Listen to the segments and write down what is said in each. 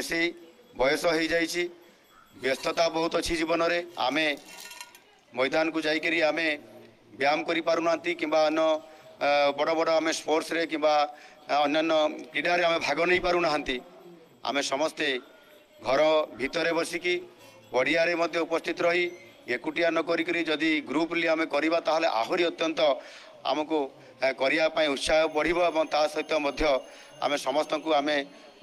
बेसी बयस हो जाइए व्यस्तता बहुत अच्छी जीवन में आम मैदान को जाकरी आम व्यायाम कर पारना कि बड़ बड़ आम स्पोर्ट्स रे कि अन्य क्रीड़ा आम भाग नहीं पारना आम समस्ते घर भितर बसिकी पड़िया उपस्थित रही एकुटिया न करी जदि ग्रुपली आम करवा ताहले आहरी अत्यंत आमको करने उत्साह बढ़ ता सहित आम समस्त को आम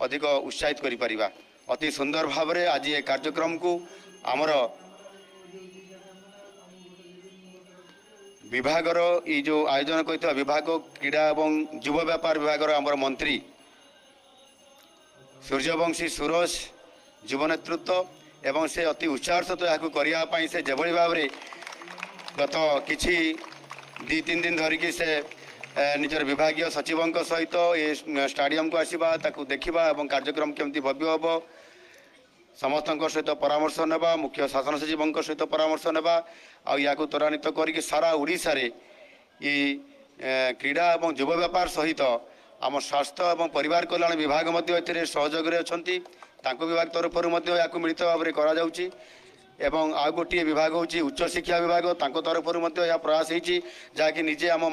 अधिक उत्साहित करिपरिबा। अति सुंदर भाव में आज ये कार्यक्रम को आमर विभागर ये जो आयोजन करता विभाग क्रीड़ा एवं युव व्यापार विभागर आमर मंत्री सूर्यवंशी सुरोज युव नेतृत्व एवं से अति उत्साह सहित यहाँ करने से जभली भाव में गत किछि 2-3 दिन धरिकी से निजर विभागीय सचिवों सहित ये स्टाडियम को आसवा देखा और कार्यक्रम केमती भव्य हम समस्त सहित परामर्श नेबा मुख्य शासन सचिवों सहित परामर्श नेबा या त्वरान्वित करके सारा ओडिशा रे ये क्रीड़ा और युव व्यापार सहित आम स्वास्थ्य और परिवार कल्याण विभाग सहयोग अच्छा विभाग तरफ मिलित भाव में कराଯାउछि एवं आउ गोटे विभाग हूँ उच्च शिक्षा विभाग तरफ प्रयास होती जहाँकि निजे आम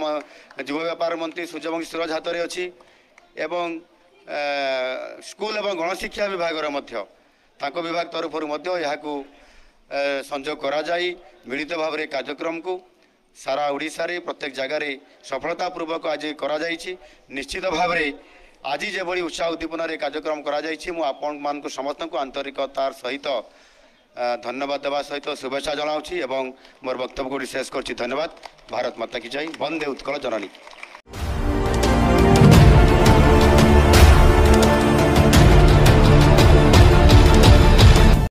युव व्यापार मंत्री सूर्यवंशी सूरज हाथ में अच्छी एवं स्कूल एवं गणशिक्षा विभाग विभाग तरफ यहाँ संजोग कराई मिलित भाव में कार्यक्रम को सारा ओडिशा रे प्रत्येक जगार सफलतापूर्वक आज कराई निश्चित भाव में आज जो उत्साह उद्दीपन कार्यक्रम कराई समस्त को आंतरिकतार सहित धन्यवाद देवा सहित शुभेच्छा जनाऊँगी और मोर वक्तव्य को शेष कर धन्यवाद। भारत माता की जय। वंदे उत्कल जननी।